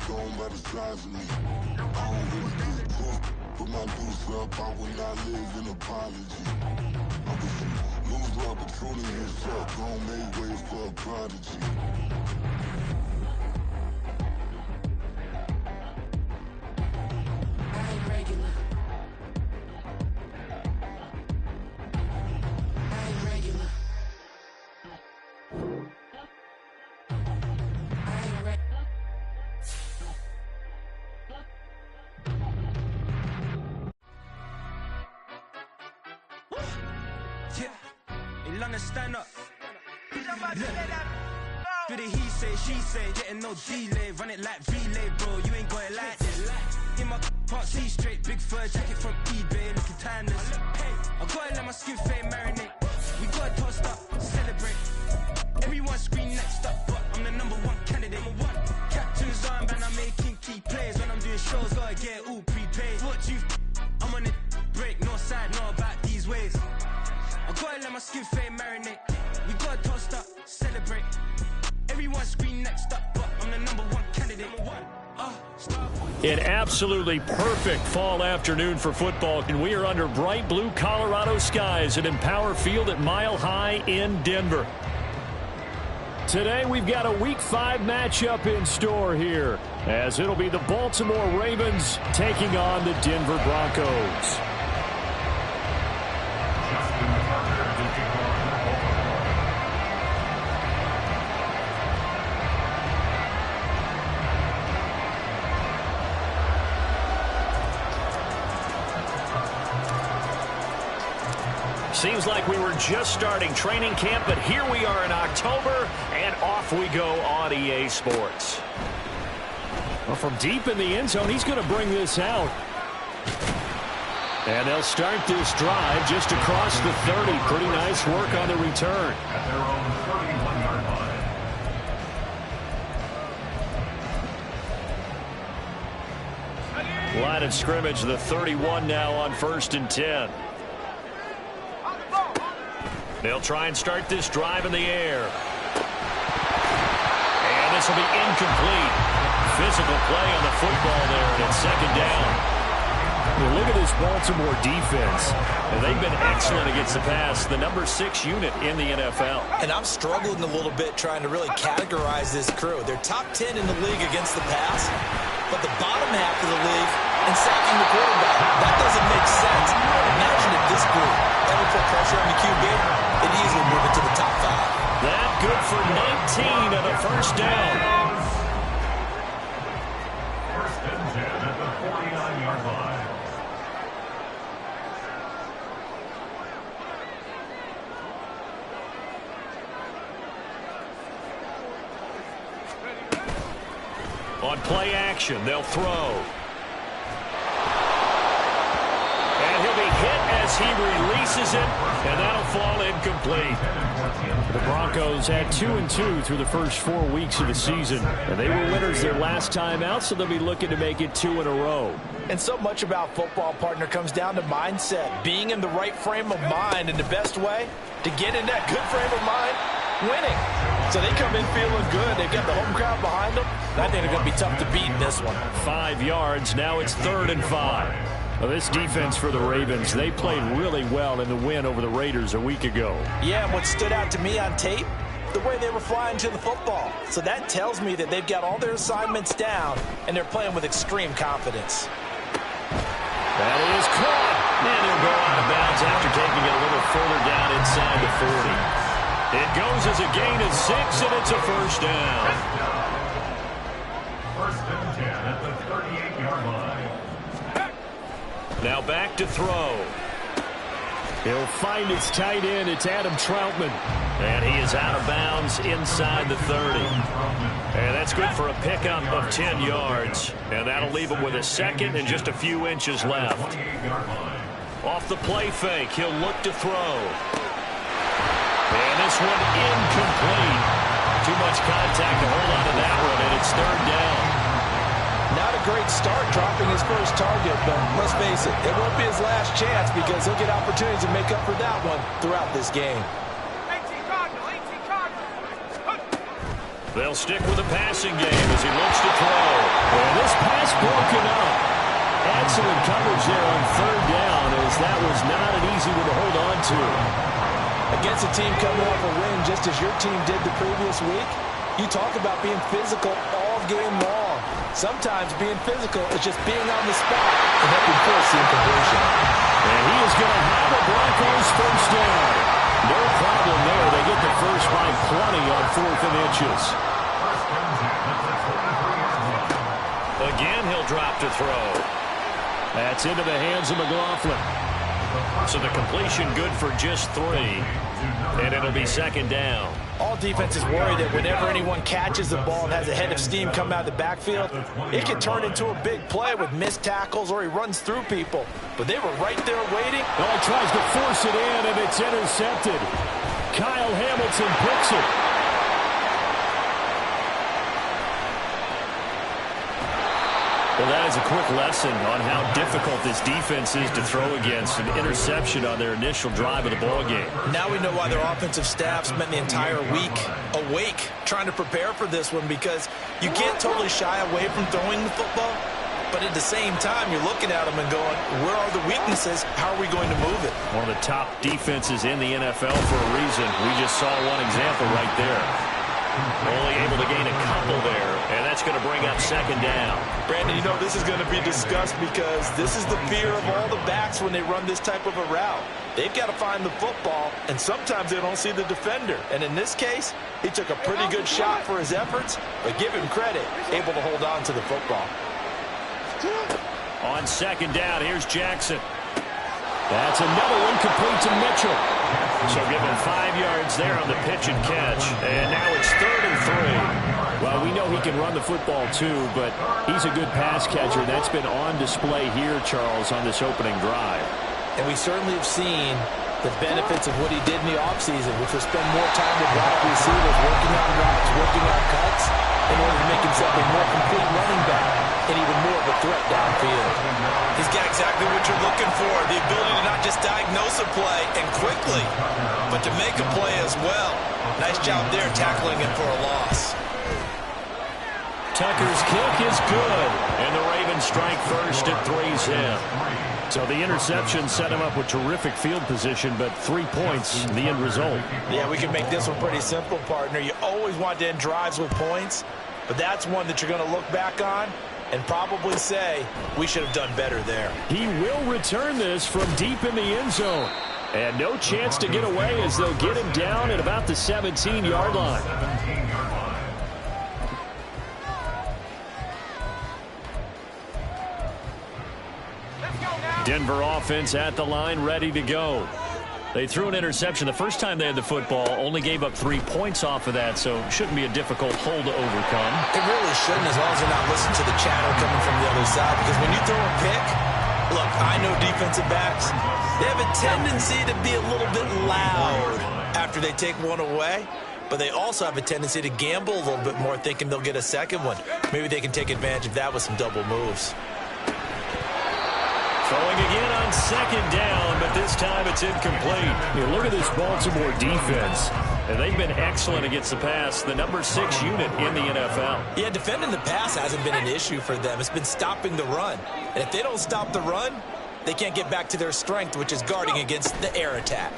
gone by the size of me. I don't really give a fuck. Put my deuce up, I will not live in apology. I was lose my patrolling himself, gon' make way for a prodigy. Stand up. Do the he say, she say, getting no delay. Run it like relay, bro. You ain't got it like this. In my part, see straight. Big fur jacket from eBay, looking timeless. I gotta let my skin fade marinate. We gotta toast up, celebrate. Everyone scream next up, but I'm the #1 candidate. Captain's armband, I'm making key plays. When I'm doing shows, gotta get it all prepaid. What you I'm on it, break, no side, know about these ways. I gotta let my skin fade marinate. We gotta toast up, celebrate. Everyone scream next up, but I'm the #1 candidate. An absolutely perfect fall afternoon for football, and we are under bright blue Colorado skies at Empower Field at Mile High in Denver. Today we've got a Week 5 matchup in store here, as it'll be the Baltimore Ravens taking on the Denver Broncos. Seems like we were just starting training camp, but here we are in October, and off we go on EA Sports. Well, from deep in the end zone, he's going to bring this out. And they'll start this drive just across the 30. Pretty nice work on the return. At their own 31-yard line. Line of scrimmage, the 31 now on 1st and 10. They'll try and start this drive in the air. And this will be incomplete. Physical play on the football there, and it's 2nd down. Well, look at this Baltimore defense. And they've been excellent against the pass, the #6 unit in the NFL. And I'm struggling a little bit trying to really categorize this crew. They're top 10 in the league against the pass, but the bottom half of the league in sacking the quarterback. That doesn't make sense. Imagine if this group ever put pressure on the QB, it'd easily move it to the top 5. That good for 19 and a 1st down. 1st and 10 at the 49-yard line. On play action, they'll throw. And he'll be hit as he releases it, and that'll fall incomplete. The Broncos had 2-2 through the first 4 weeks of the season, and they were winners their last time out, so they'll be looking to make it 2 in a row. And so much about football, partner, comes down to mindset, being in the right frame of mind, and the best way to get in that good frame of mind, winning. So they come in feeling good. They've got the home crowd behind them. I think they're going to be tough to beat in this one. 5 yards. Now it's 3rd and 5. Well, this defense for the Ravens, they played really well in the win over the Raiders a week ago. Yeah, and what stood out to me on tape, the way they were flying to the football. So that tells me that they've got all their assignments down, and they're playing with extreme confidence. That is caught. And he'll go out of bounds after taking it a little further down inside the 40. It goes as a gain of 6, and it's a 1st down. 1st and 10 at the 38-yard line. Now back to throw. He'll find his tight end. It's Adam Troutman. And he is out of bounds inside the 30. And that's good for a pickup of 10 yards. And that'll leave him with a 2nd and just a few inches left. Off the play fake, he'll look to throw. And this one incomplete. Too much contact to hold on to that one, and it's 3rd down. Not a great start dropping his first target, but let's face it, it won't be his last chance because he'll get opportunities to make up for that one throughout this game. They'll stick with the passing game as he looks to throw. And this pass broken up. Excellent coverage there on third down, as that was not an easy one to hold on to. Against a team coming off a win just as your team did the previous week, you talk about being physical all game long. Sometimes being physical is just being on the spot and helping force the incompletion. And he is going to have the Broncos first down. No problem there. They get the first by plenty on 4th and inches. Again, he'll drop to throw. That's into the hands of McLaughlin. So the completion good for just 3. And it'll be second down. All defenses worry that whenever anyone catches the ball and has a head of steam come out of the backfield, it can turn into a big play with missed tackles or he runs through people. But they were right there waiting. Well, he tries to force it in, and it's intercepted. Kyle Hamilton picks it. Well, that is a quick lesson on how difficult this defense is to throw against. An interception on their initial drive of the ballgame. Now we know why their offensive staff spent the entire week awake trying to prepare for this one, because you can't totally shy away from throwing the football, but at the same time, you're looking at them and going, where are the weaknesses? How are we going to move it? One of the top defenses in the NFL for a reason. We just saw one example right there. Only able to gain a couple there, and that's going to bring up second down. Brandon, you know this is going to be discussed because this is the fear of all the backs when they run this type of a route. They've got to find the football, and sometimes they don't see the defender. And in this case, he took a pretty good shot for his efforts, but give him credit, able to hold on to the football. On second down, here's Jackson. That's another one complete to Mitchell. So give him 5 yards there on the pitch and catch. And now it's 3rd and 3. Well, we know he can run the football too, but he's a good pass catcher. That's been on display here, Charles, on this opening drive. And we certainly have seen the benefits of what he did in the offseason, which was spend more time with wide receivers, working on routes, working on cuts, in order to make himself a more complete running back and even more of a threat downfield. He's got exactly what you're looking for, the ability to not just diagnose a play and quickly, but to make a play as well. Nice job there tackling him for a loss. Tucker's kick is good, and the Ravens strike first at 3's in. So the interception set him up with terrific field position, but 3 points, the end result. Yeah, we can make this one pretty simple, partner. You always want to end drives with points, but that's one that you're going to look back on and probably say, we should have done better there. He will return this from deep in the end zone. And no chance to get away as they'll get him down at about the 17-yard line. Denver offense at the line, ready to go. They threw an interception the first time they had the football, only gave up 3 points off of that, so shouldn't be a difficult hole to overcome. It really shouldn't, as long as they're not listening to the chatter coming from the other side, because when you throw a pick, look, I know defensive backs, they have a tendency to be a little bit loud after they take one away, but they also have a tendency to gamble a little bit more, thinking they'll get a second one. Maybe they can take advantage of that with some double moves. Throwing again on second down, but this time it's incomplete. You look at this Baltimore defense, and they've been excellent against the pass, the number 6 unit in the NFL. Yeah, defending the pass hasn't been an issue for them. It's been stopping the run. And if they don't stop the run, they can't get back to their strength, which is guarding against the air attack.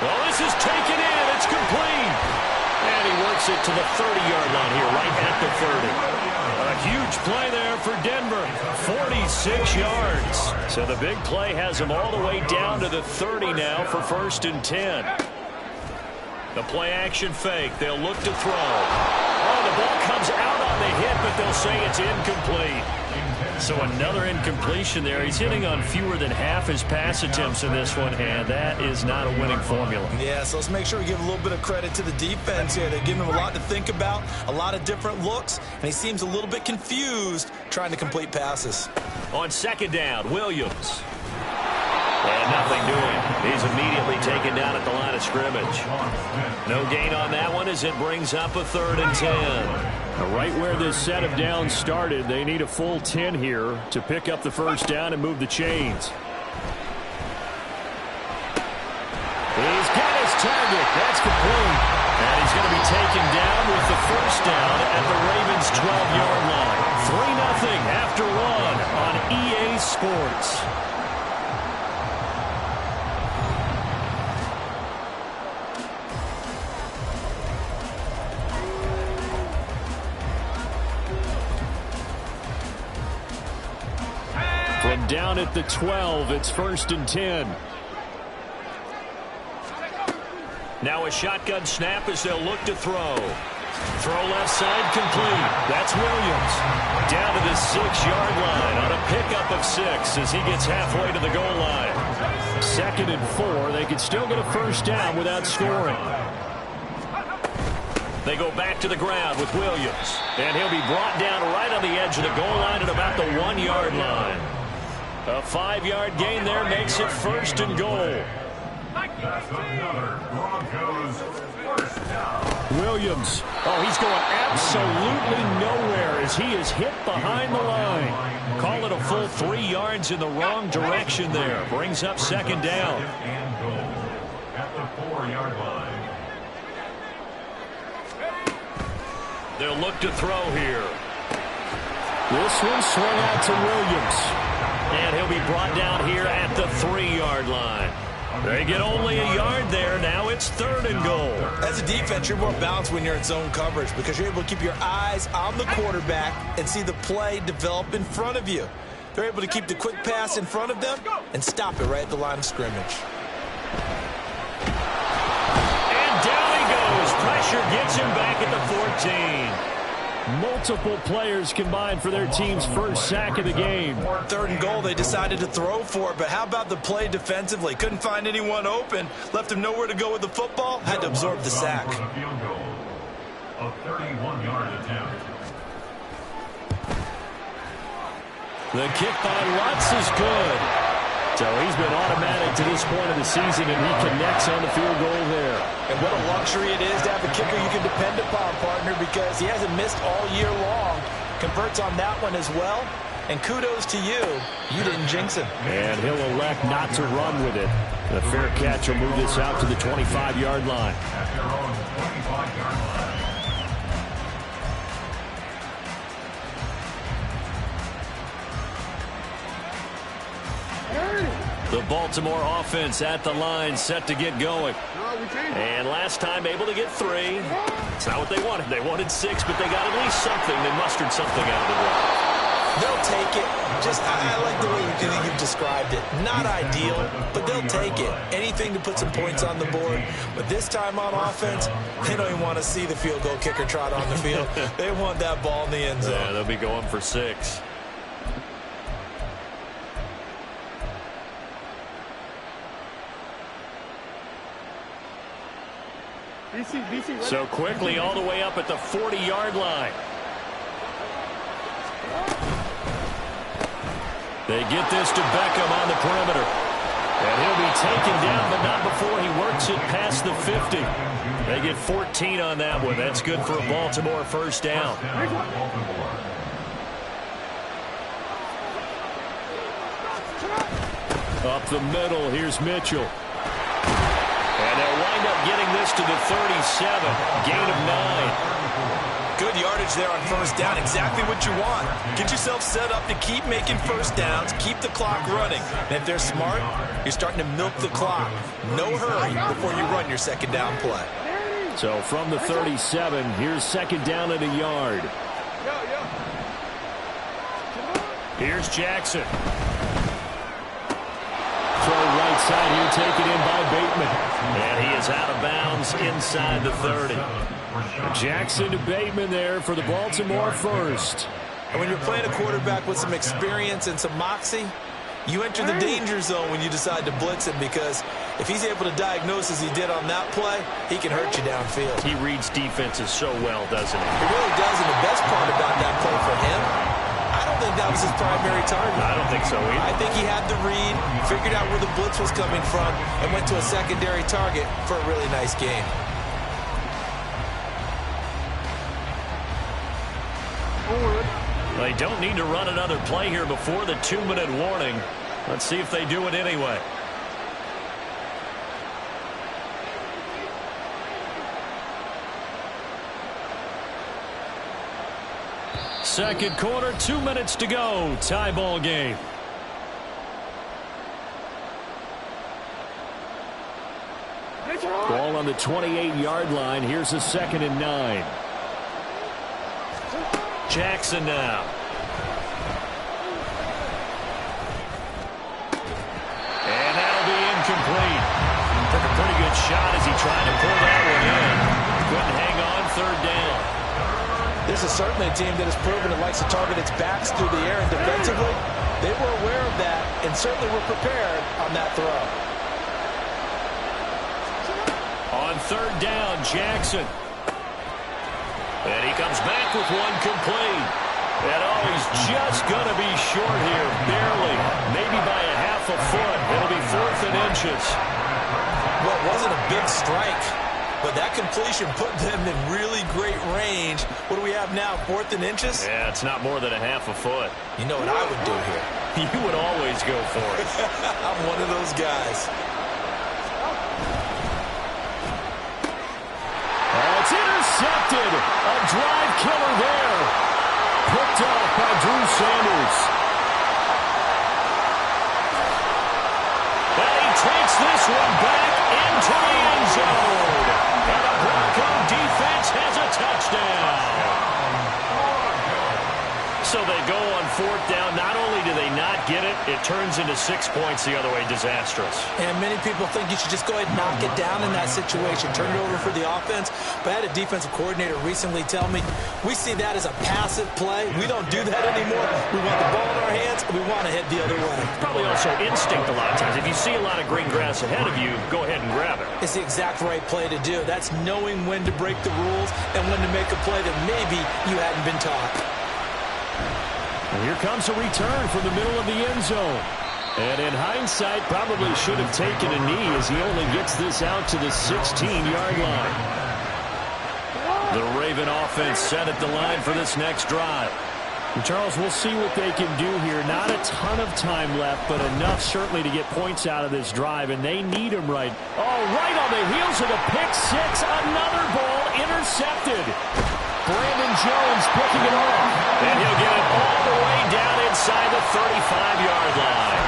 Well, this is taken in. It's complete. And he works it to the 30-yard line here, right at the 30. A huge play there for Denver, 46 yards. So the big play has him all the way down to the 30 now for 1st and 10. The play action fake. They'll look to throw. Oh, the ball comes out on the hit, but they'll say it's incomplete. So another incompletion there. He's hitting on fewer than half his pass attempts in this one, and that is not a winning formula. Yeah, so let's make sure we give a little bit of credit to the defense here. They're giving him a lot to think about, a lot of different looks, and he seems a little bit confused trying to complete passes. On second down, Williams. And nothing doing. He's immediately taken down at the line of scrimmage. No gain on that one as it brings up a 3rd and 10. Right where this set of downs started, they need a full 10 here to pick up the first down and move the chains. He's found it. That's complete. And he's going to be taken down with the first down at the Ravens' 12-yard line. 3-0 after one on EA Sports. From down at the 12, it's 1st and 10. Now a shotgun snap as they'll look to throw. Throw left side complete. That's Williams. Down to the 6-yard line on a pickup of 6 as he gets halfway to the goal line. 2nd and 4. They could still get a first down without scoring. They go back to the ground with Williams. And he'll be brought down right on the edge of the goal line at about the 1-yard line. A 5-yard gain there makes it 1st and goal. That's another Broncos first down. Williams. Oh, he's going absolutely nowhere as he is hit behind the line. Call it a full 3 yards in the wrong direction there. Brings up 2nd down. And goal at the 4-yard line. They'll look to throw here. This one swung out to Williams. And he'll be brought down here at the 3-yard line. They get only a yard there. Now it's 3rd and goal. As a defense, you're more balanced when you're in zone coverage because you're able to keep your eyes on the quarterback and see the play develop in front of you. They're able to keep the quick pass in front of them and stop it right at the line of scrimmage. And down he goes. Pressure gets him back at the 14. Multiple players combined for their team's first sack of the game. 3rd and goal, they decided to throw for it, but how about the play defensively? Couldn't find anyone open, left him nowhere to go with the football, had to absorb the sack. Field goal, a 31-yard attempt. The kick by Lutz is good. So he's been automatic to this point of the season, and he connects on the field goal there. And what a luxury it is to have a kicker you can depend upon, partner, because he hasn't missed all year long. Converts on that one as well. And kudos to you. You didn't jinx him. And he'll elect not to run with it. The fair catch will move this out to the 25-yard line. At their own 25-yard line. The Baltimore offense at the line, set to get going. And last time able to get 3. It's not what they wanted. They wanted 6, but they got at least something. They mustered something out of the drive. They'll take it. I like the way you've described it. Not ideal, but they'll take it. Anything to put some points on the board. But this time on offense, they don't even want to see the field goal kicker trot on the field. They want that ball in the end zone. Yeah, they'll be going for 6. So quickly all the way up at the 40-yard line. They get this to Beckham on the perimeter. And he'll be taken down, but not before he works it past the 50. They get 14 on that one. That's good for a Baltimore first down. Up the middle, here's Mitchell. And they'll wind up getting this to the 37. Gain of 9. Good yardage there on first down. Exactly what you want. Get yourself set up to keep making first downs. Keep the clock running. And if they're smart, you're starting to milk the clock. No hurry before you run your second down play. So from the 37, here's 2nd down at a yard. Here's Jackson. Throw right side here, taken in by Bateman. And he is out of bounds inside the 30. Jackson to Bateman there for the Baltimore first. And when you're playing a quarterback with some experience and some moxie, you enter the danger zone when you decide to blitz him, because if he's able to diagnose as he did on that play, he can hurt you downfield. He reads defenses so well, doesn't he? He really does, and the best part about that play for him, I don't think that was his primary target. I don't think so either. I think he had the read, figured out where the blitz was coming from, and went to a secondary target for a really nice game. They don't need to run another play here before the 2-minute warning. Let's see if they do it anyway. Second quarter, 2 minutes to go. Tie ball game. Ball on the 28-yard line. Here's a 2nd and 9. Jackson now. And that'll be incomplete. Took a pretty good shot as he tried to pull that one in. Couldn't hang on, 3rd down. This is certainly a team that has proven it likes to target its backs through the air, and defensively, they were aware of that and certainly were prepared on that throw. On 3rd down, Jackson. And he comes back with one complete. And he's just going to be short here, barely, maybe by a half a foot. It'll be 4th and inches. Well, it wasn't a big strike, but that completion put them in really great range. What do we have now, 4th and inches? Yeah, it's not more than a half a foot. You know what I would do here? You would always go for it. I'm one of those guys. It's intercepted. A drive killer there. Picked up by Drew Sanders. And he takes this one back into the end zone. And the Bronco defense has a touchdown. So they go on 4th down. Not only do they not get it, it turns into 6 points the other way. Disastrous. And many people think you should just go ahead and knock it down in that situation. Turn it over for the offense. But I had a defensive coordinator recently tell me, we see that as a passive play. We don't do that anymore. We want the ball in our hands, and we want to head the other way. Probably also instinct a lot of times. If you see a lot of green grass ahead of you, go ahead and grab it. It's the exact right play to do. That's knowing when to break the rules and when to make a play that maybe you hadn't been taught. And here comes a return from the middle of the end zone. And in hindsight, probably should have taken a knee as he only gets this out to the 16-yard line. The Raven offense set at the line for this next drive. And Charles, we'll see what they can do here. Not a ton of time left, but enough certainly to get points out of this drive, and they need them right. Oh, right on the heels of the pick six. Another ball intercepted. Brandon Jones picking it off. And he'll get it all the way down inside the 35-yard line.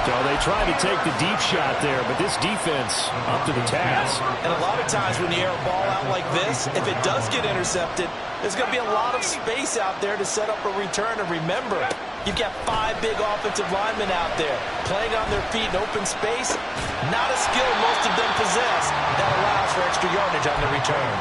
So they tried to take the deep shot there, but this defense up to the task. And a lot of times when you air a ball out like this, if it does get intercepted, there's going to be a lot of space out there to set up a return. And remember, you've got 5 big offensive linemen out there playing on their feet in open space. Not a skill most of them possess that allows for extra yardage on the return.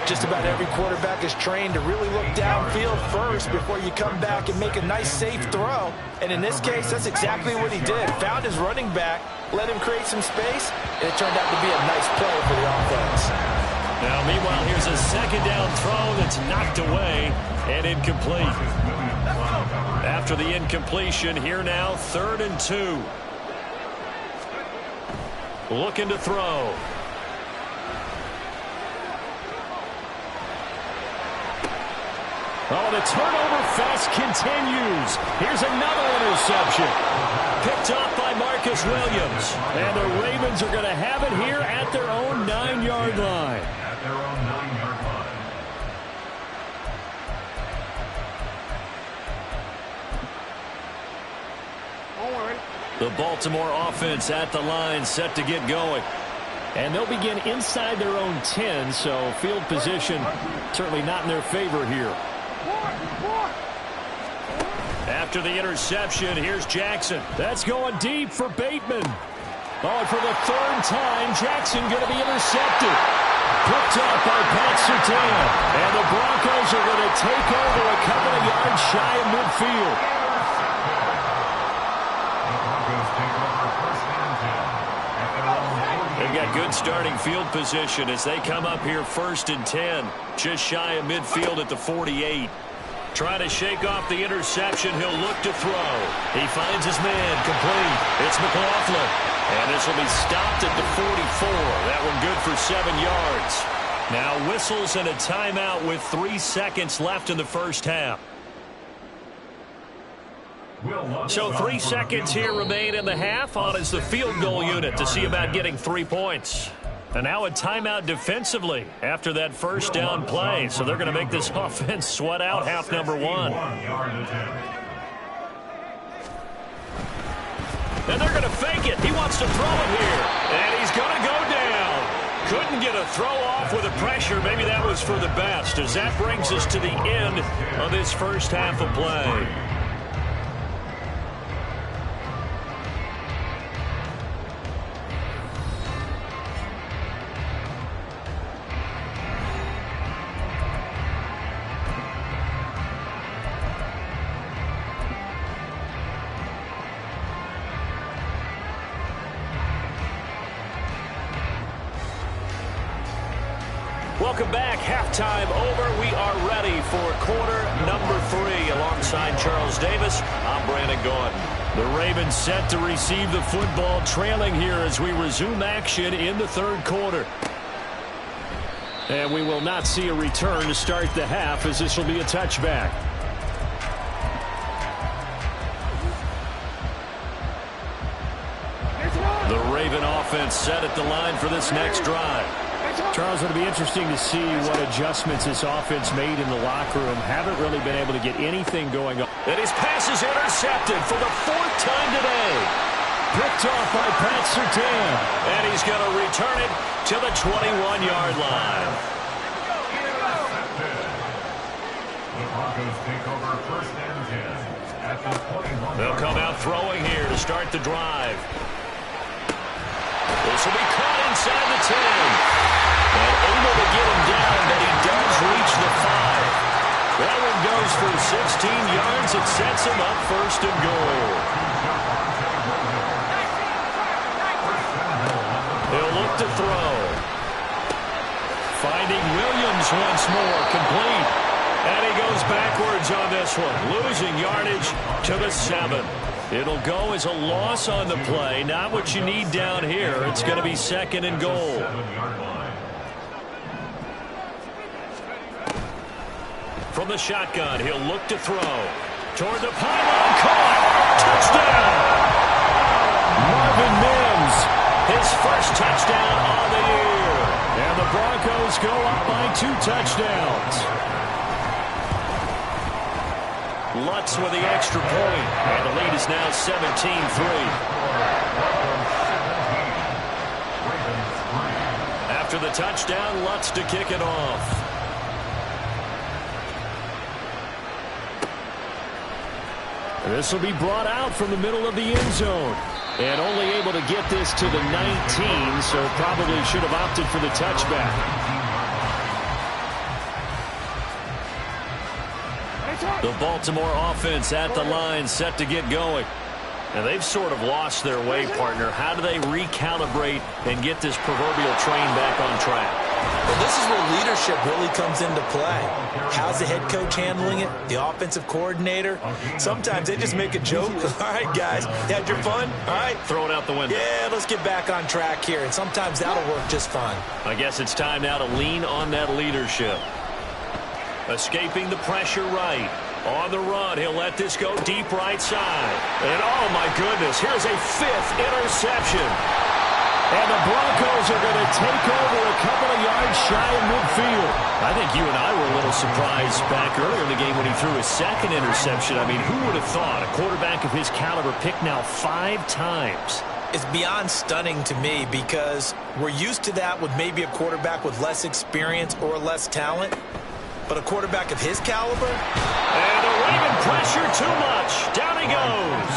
Just about every quarterback is trained to really look downfield first before you come back and make a nice, safe throw. And in this case, that's exactly what he did. Found his running back, let him create some space, and it turned out to be a nice play for the offense. Now, meanwhile, here's a second down throw that's knocked away and incomplete. After the incompletion, here now, 3rd and 2. Looking to throw. Oh, the turnover fest continues. Here's another interception. Picked up by Marcus Williams. And the Ravens are going to have it here at their own 9-yard line. At their own 9-yard line. The Baltimore offense at the line, set to get going. And they'll begin inside their own 10, so field position certainly not in their favor here. After the interception, here's Jackson. That's going deep for Bateman. Oh, and for the 3rd time, Jackson going to be intercepted. Picked up by Pat Surtain. And the Broncos are going to take over a couple of yards shy of midfield. They've got good starting field position as they come up here 1st and 10. Just shy of midfield at the 48. Trying to shake off the interception. He'll look to throw. He finds his man complete. It's McLaughlin. And this will be stopped at the 44. That one good for 7 yards. Now whistles and a timeout with 3 seconds left in the first half. So 3 seconds here remain in the half. On is the field goal unit to see about getting 3 points. And now a timeout defensively after that first down play. So they're going to make this offense sweat out half number one. And they're going to fake it. He wants to throw it here. And he's going to go down. Couldn't get a throw off with the pressure. Maybe that was for the best, as that brings us to the end of this first half of play. Welcome back. Halftime over. We are ready for quarter number 3. Alongside Charles Davis, I'm Brandon Gordon. The Ravens set to receive the football, trailing here as we resume action in the third quarter. And we will not see a return to start the half, as this will be a touchback. The Raven offense set at the line for this next drive. Charles, it'll be interesting to see what adjustments this offense made in the locker room. Haven't really been able to get anything going on. And his pass is intercepted for the 4th time today. Picked off by Pat Surtain. And he's going to return it to the 21-yard line. The Broncos take over 1st and 10 at the 21. They'll come out throwing here to start the drive. This will be caught inside the 10. And able to get him down, but he does reach the 5. That one goes for 16 yards. It sets him up 1st and goal. He'll look to throw. Finding Williams once more, complete. And he goes backwards on this one, losing yardage to the 7. It'll go as a loss on the play. Not what you need down here. It's going to be 2nd and goal. From the shotgun, he'll look to throw. Toward the pylon, caught! Touchdown! Marvin Mims, his first touchdown on the year. And the Broncos go up by 2 touchdowns. Lutz with the extra point. And the lead is now 17-3. After the touchdown, Lutz to kick it off. This will be brought out from the middle of the end zone. And only able to get this to the 19, so probably should have opted for the touchback. The Baltimore offense at the line, set to get going. And they've sort of lost their way, partner. How do they recalibrate and get this proverbial train back on track? Well, this is where leadership really comes into play. How's the head coach handling it? The offensive coordinator? Sometimes they just make a joke. All right, guys, you had your fun? All right. Throw it out the window. Yeah, let's get back on track here. And sometimes that'll work just fine. I guess it's time now to lean on that leadership. Escaping the pressure right. On the run, he'll let this go deep right side. And oh my goodness, here's a 5th interception. And the Broncos are going to take over a couple of yards shy of midfield. I think you and I were a little surprised back earlier in the game when he threw his 2nd interception. I mean, who would have thought a quarterback of his caliber picked now 5 times? It's beyond stunning to me because we're used to that with maybe a quarterback with less experience or less talent. But a quarterback of his caliber? And the Raven pressure too much. Down he goes.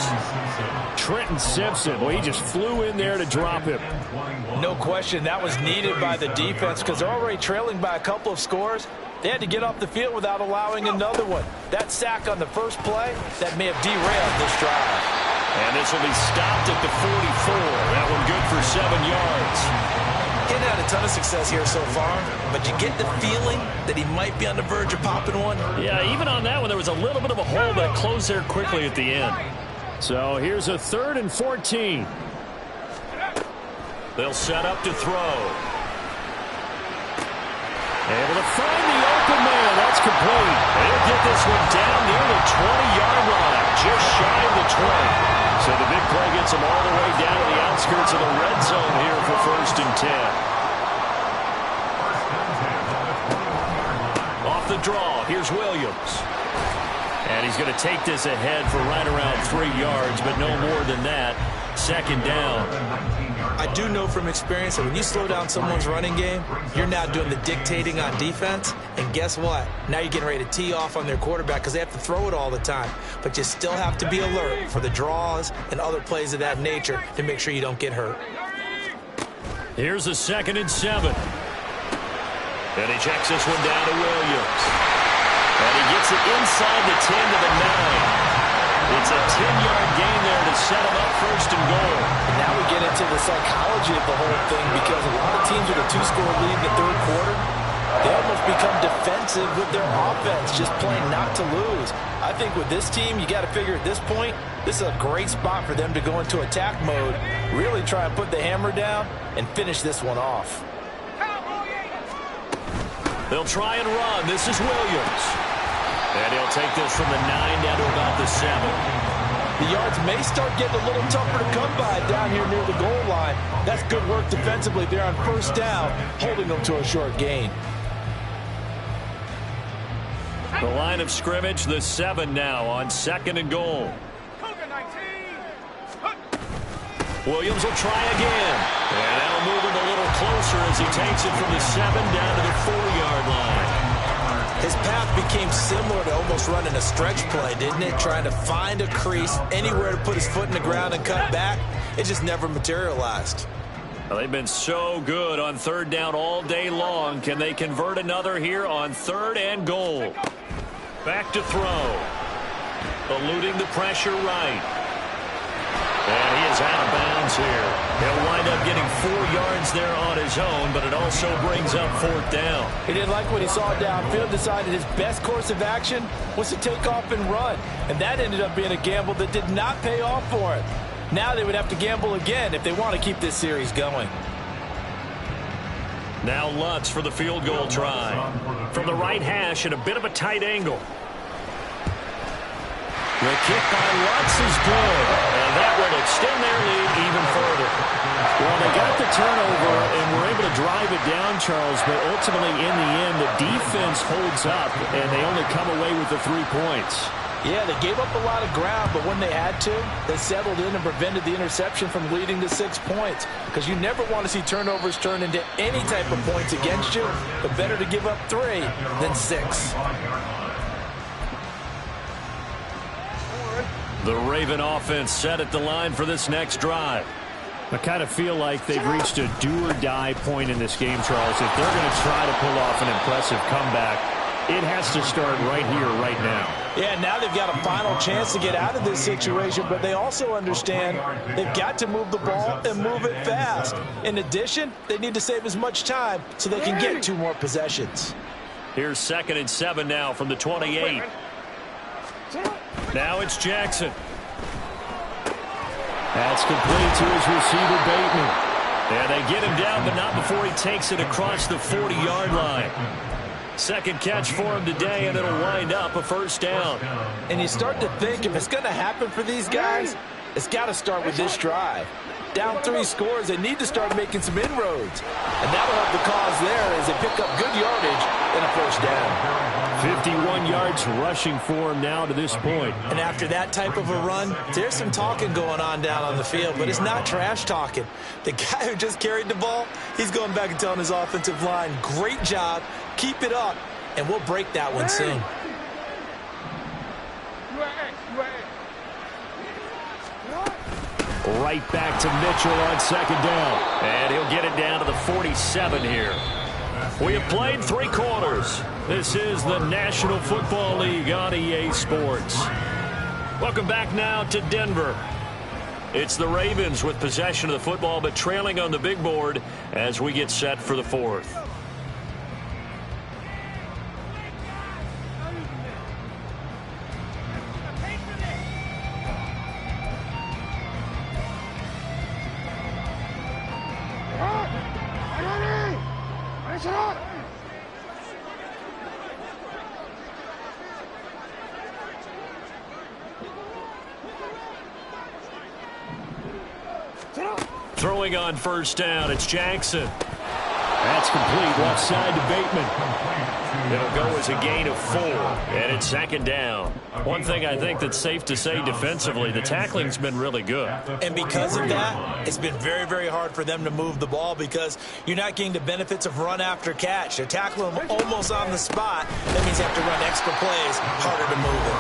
Trenton Simpson, well, he just flew in there to drop him. No question, that was needed by the defense because they're already trailing by a couple of scores. They had to get off the field without allowing another one. That sack on the first play, that may have derailed this drive. And this will be stopped at the 44. That one good for 7 yards. He's had a ton of success here so far, but you get the feeling that he might be on the verge of popping one. Yeah, even on that one, there was a little bit of a hole that closed there quickly at the end. So here's a 3rd and 14. They'll set up to throw. Able to find the open man. That's complete. They'll get this one down near the 20-yard line, just shy of the 20. So the big play gets them all the way down to the outskirts of the red zone here for 1st and 10. off the draw. Here's Williams. And he's going to take this ahead for right around 3 yards, but no more than that. Second down. I do know from experience that when you slow down someone's running game, you're now doing the dictating on defense. And guess what? Now you're getting ready to tee off on their quarterback because they have to throw it all the time. But you still have to be alert for the draws and other plays of that nature to make sure you don't get hurt. Here's a 2nd and 7. And he checks this one down to Williams. And he gets it inside the 10 to the 9. It's a 10-yard gain there to set him up 1st and goal. And now we get into the psychology of the whole thing because a lot of teams with a 2-score lead in the 3rd quarter, they almost become defensive with their offense, just playing not to lose. I think with this team, you got to figure at this point, this is a great spot for them to go into attack mode, really try and put the hammer down and finish this one off. They'll try and run. This is Williams. And he'll take this from the 9 down to about the 7. The yards may start getting a little tougher to come by down here near the goal line. That's good work defensively there on 1st down, holding them to a short gain. The line of scrimmage, the 7 now on 2nd and goal. Williams will try again. And that'll move him a little closer as he takes it from the 7 down to the 4-yard line. His path became similar to almost running a stretch play, didn't it? Trying to find a crease, anywhere to put his foot in the ground and cut back. It just never materialized. Well, they've been so good on 3rd down all day long. Can they convert another here on 3rd and goal? Back to throw. Eluding the pressure right. And he is out of bounds here. He'll wind up getting 4 yards there on his own, but it also brings up 4th down. He didn't like what he saw downfield, decided his best course of action was to take off and run. And that ended up being a gamble that did not pay off for him. Now they would have to gamble again if they want to keep this series going. Now Lutz for the field goal try. From the right hash at a bit of a tight angle. The kick by Lutz is good, and that will extend their lead even further. Well, they got the turnover and were able to drive it down, Charles, but ultimately in the end, the defense holds up, and they only come away with the 3 points. Yeah, they gave up a lot of ground, but when they had to, they settled in and prevented the interception from leading to 6 points. Because you never want to see turnovers turn into any type of points against you, but better to give up 3 than 6. The Raven offense set at the line for this next drive. I kind of feel like they've reached a do-or-die point in this game, Charles. If they're going to try to pull off an impressive comeback, it has to start right here, right now. Yeah, now they've got a final chance to get out of this situation, but they also understand they've got to move the ball and move it fast. In addition, they need to save as much time so they can get 2 more possessions. Here's 2nd and 7 now from the 28. Now it's Jackson. That's complete to his receiver, Bateman. And they get him down, but not before he takes it across the 40-yard line. Second catch for him today, and it'll wind up a 1st down. And you start to think if it's going to happen for these guys, it's got to start with this drive. Down 3 scores, they need to start making some inroads. And that'll help the cause there as they pick up good yardage and a 1st down. 51 yards rushing for him now to this point. And after that type of a run, there's some talking going on down on the field, but it's not trash talking. The guy who just carried the ball, he's going back and telling his offensive line, great job, keep it up, and we'll break that one soon. Right back to Mitchell on 2nd down. And he'll get it down to the 47 here. We have played 3 quarters. This is the National Football League on EA Sports. Welcome back now to Denver. It's the Ravens with possession of the football, but trailing on the big board as we get set for the 4th. Throwing on 1st down, it's Jackson. That's complete left side to Bateman. It'll go as a gain of 4, and it's second down. One thing I think that's safe to say defensively, the tackling's been really good. And because of that, it's been very, very hard for them to move the ball because you're not getting the benefits of run after catch. They're tackling them almost on the spot. That means they have to run extra plays, harder to move it.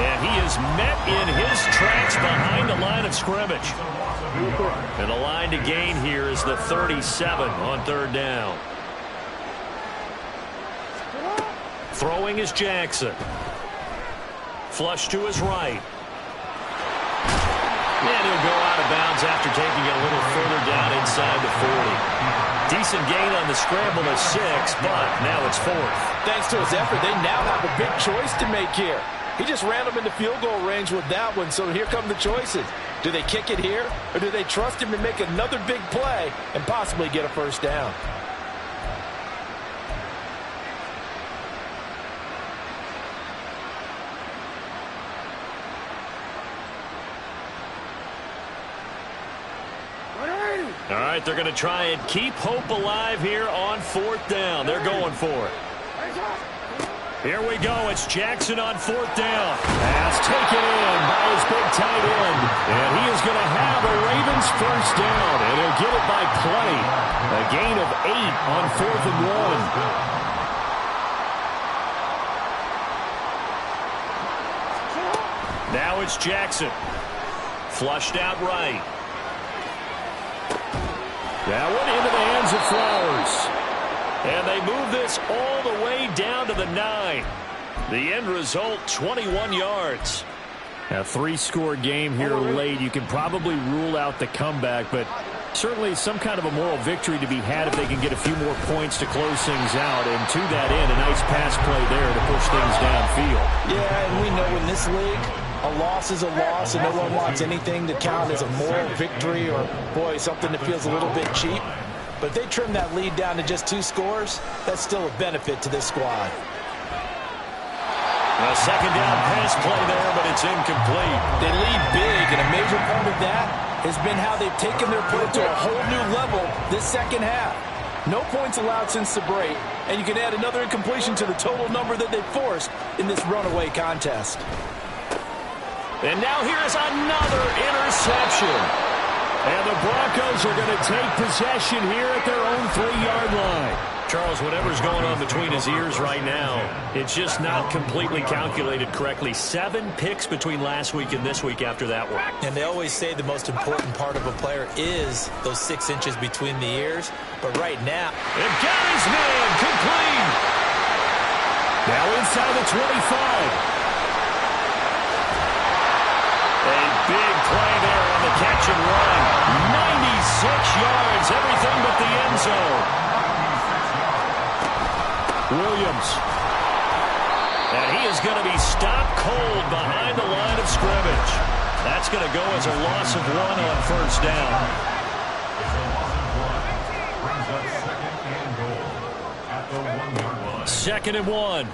And he is met in his tracks behind the line of scrimmage. And the line to gain here is the 37 on third down. Throwing is Jackson. Flush to his right. And he'll go out of bounds after taking it a little further down inside the 40. Decent gain on the scramble of 6, but now it's 4th. Thanks to his effort, they now have a big choice to make here. He just ran them into field goal range with that one, so here come the choices. Do they kick it here, or do they trust him to make another big play and possibly get a first down? All right, they're going to try and keep hope alive here on 4th down. They're going for it. Here we go. It's Jackson on 4th down. Pass taken in by his big tight end. And he is going to have a Ravens first down. And he'll get it by play. A gain of 8 on 4th and 1. Now it's Jackson. Flushed out right. That one into the hands of Flowers. And they move this all the way down to the 9. The end result, 21 yards. A 3-score game here late. You can probably rule out the comeback, but certainly some kind of a moral victory to be had if they can get a few more points to close things out. And to that end, a nice pass play there to push things downfield. Yeah, and we know in this league, a loss is a loss, and no one wants anything to count as a moral victory or, boy, something that feels a little bit cheap. But if they trim that lead down to just 2 scores, that's still a benefit to this squad. A second down pass play there, but it's incomplete. They lead big, and a major part of that has been how they've taken their play to a whole new level this second half. No points allowed since the break, and you can add another incompletion to the total number that they forced in this runaway contest. And now here's another interception. And the Broncos are going to take possession here at their own 3-yard line. Charles, whatever's going on between his ears right now, it's just not completely calculated correctly. 7 picks between last week and this week after that one. And they always say the most important part of a player is those 6 inches between the ears. But right now, and got his man complete. Now inside the 25. A big play there on the catch and run. 96 yards, everything but the end zone. Williams. And he is going to be stopped cold behind the line of scrimmage. That's going to go as a loss of 1 on first down. Second and 1.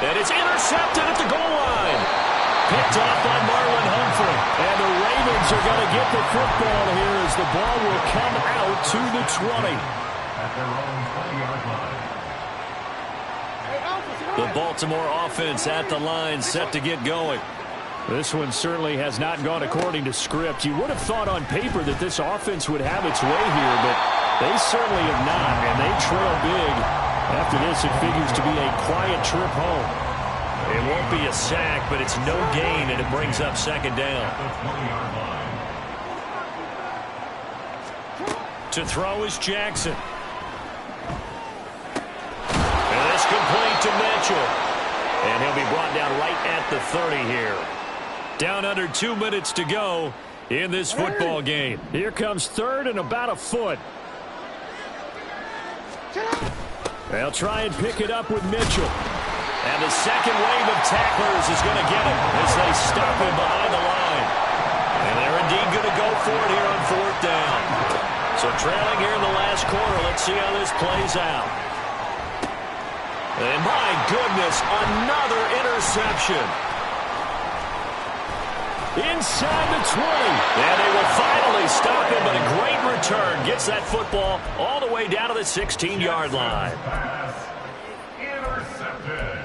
And it's intercepted at the goal line. Picked off by Marlon Humphrey. And the Ravens are going to get the football here as the ball will come out to the 20. At their own 20-yard line. The Baltimore offense at the line, set to get going. This one certainly has not gone according to script. You would have thought on paper that this offense would have its way here, but they certainly have not, and they trail big. After this, it figures to be a quiet trip home. It won't be a sack, but it's no gain, and it brings up second down. To throw is Jackson. And it's complete to Mitchell. And he'll be brought down right at the 30 here. Down under 2 minutes to go in this football game. Here comes third and about a foot. They'll try and pick it up with Mitchell. And the second wave of tacklers is going to get him as they stop him behind the line. And they're indeed going to go for it here on fourth down. So trailing here in the last quarter, let's see how this plays out. And my goodness, another interception. inside the 20. And they will finally stop him, but a great return. Gets that football all the way down to the 16-yard line. Intercepted.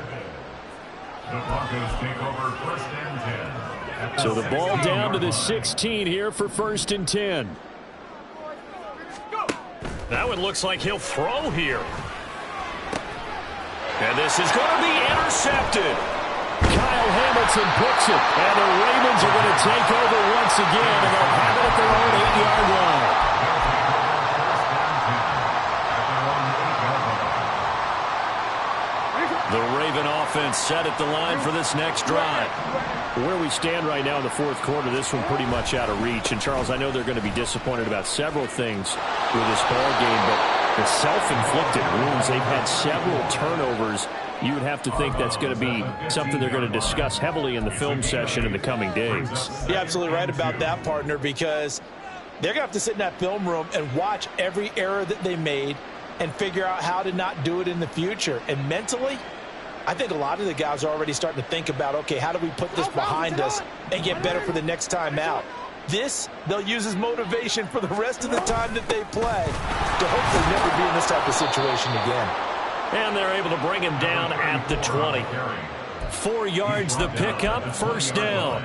The Broncos take over first and 10. So the ball down to the 16 here for first and 10. That one looks like he'll throw here. And this is going to be intercepted. Kyle Hamilton picks it, and the Ravens are going to take over once again, and they'll have it at their own 8-yard line. The Raven offense set at the line for this next drive. Where we stand right now in the fourth quarter, this one pretty much out of reach. And, Charles, I know they're going to be disappointed about several things with this ball game, but the self-inflicted wounds, they've had several turnovers. You would have to think that's going to be something they're going to discuss heavily in the film session in the coming days. You're absolutely right about that, partner, because they're going to have to sit in that film room and watch every error that they made and figure out how to not do it in the future. And mentally, I think a lot of the guys are already starting to think about, okay, how do we put this behind us and get better for the next time out? This, they'll use as motivation for the rest of the time that they play to hopefully never be in this type of situation again. And they're able to bring him down at the 20. 4 yards the pickup, first down.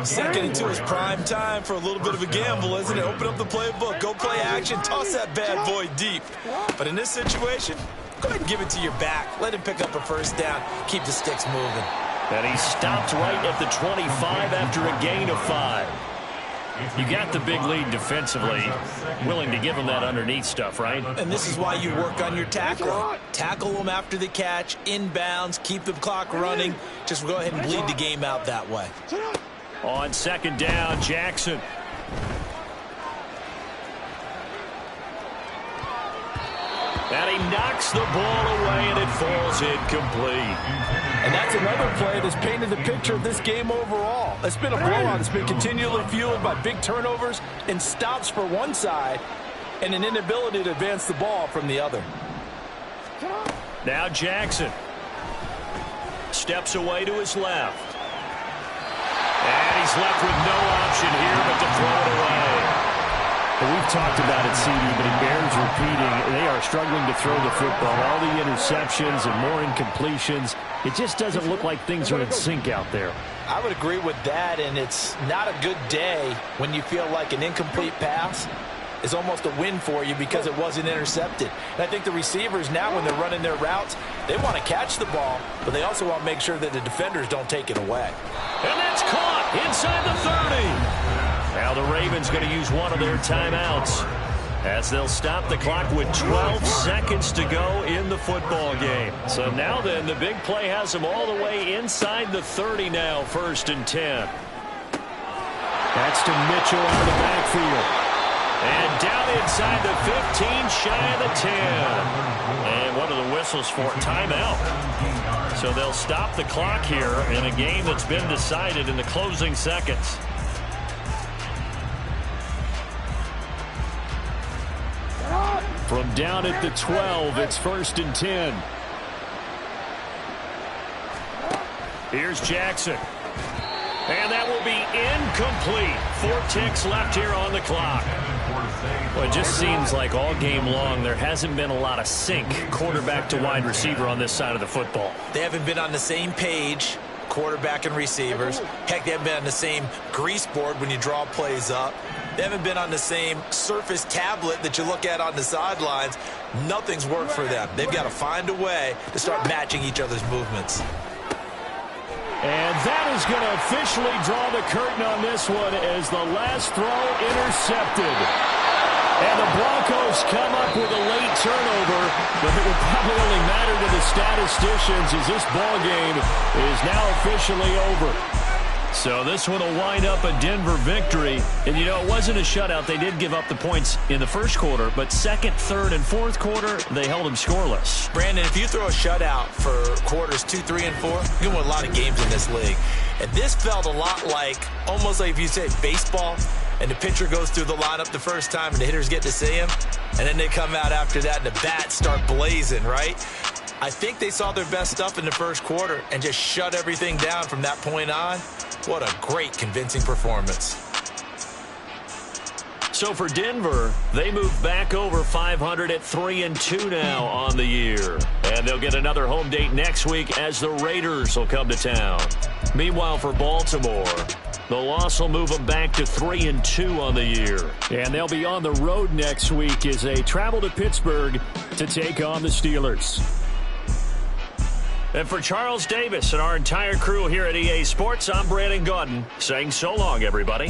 Second into his prime time for a little bit of a gamble, isn't it? Open up the playbook, go play action, toss that bad boy deep. But in this situation, go ahead and give it to your back. Let him pick up a first down. Keep the sticks moving. And he stopped right at the 25 after a gain of 5. You got the big lead defensively, willing to give him that underneath stuff, right? And this is why you work on your tackling. Tackle them after the catch, inbounds, keep the clock running. Just go ahead and bleed the game out that way. On second down, Jackson. And he knocks the ball away, and it falls incomplete. And that's another play that's painted the picture of this game overall. It's been a blowout. It's been continually fueled by big turnovers and stops for one side and an inability to advance the ball from the other. Now Jackson steps away to his left. And he's left with no option here but to throw it away. Well, we've talked about it, CD, but it bears repeating. They are struggling to throw the football. All the interceptions and more incompletions. It just doesn't look like things are in sync out there. I would agree with that, and it's not a good day when you feel like an incomplete pass is almost a win for you because it wasn't intercepted. And I think the receivers now, when they're running their routes, they want to catch the ball, but they also want to make sure that the defenders don't take it away. And that's caught inside the 30. Now the Ravens going to use one of their timeouts as they'll stop the clock with 12 seconds to go in the football game. So now then, the big play has them all the way inside the 30 now, first and 10. That's to Mitchell out of the backfield. And down inside the 15, shy of the 10. And what are the whistles for? Timeout. So they'll stop the clock here in a game that's been decided in the closing seconds. From down at the 12, it's first and 10. Here's Jackson. And that will be incomplete. 4 ticks left here on the clock. Well, it just seems like all game long there hasn't been a lot of sync quarterback to wide receiver on this side of the football. They haven't been on the same page, quarterback and receivers. Heck, they haven't been on the same grease board when you draw plays up. They haven't been on the same surface tablet that you look at on the sidelines. Nothing's worked for them. They've got to find a way to start matching each other's movements. And that is going to officially draw the curtain on this one as the last throw intercepted. And the Broncos come up with a late turnover, but it will probably only matter to the statisticians as this ball game is now officially over. So this one will wind up a Denver victory. And, you know, it wasn't a shutout. They did give up the points in the first quarter, but second, third, and fourth quarter, they held them scoreless. Brandon, if you throw a shutout for quarters 2, 3, and 4, you win a lot of games in this league. And this felt a lot like, almost like if you say baseball, and the pitcher goes through the lineup the first time and the hitters get to see him, and then they come out after that and the bats start blazing, right? I think they saw their best stuff in the first quarter and just shut everything down from that point on. What a great, convincing performance. So for Denver, they move back over 500 at 3-2 now on the year. And they'll get another home date next week as the Raiders will come to town. Meanwhile, for Baltimore, the loss will move them back to 3-2 on the year. And they'll be on the road next week as they travel to Pittsburgh to take on the Steelers. And for Charles Davis and our entire crew here at EA Sports, I'm Brandon Gaudin saying so long, everybody.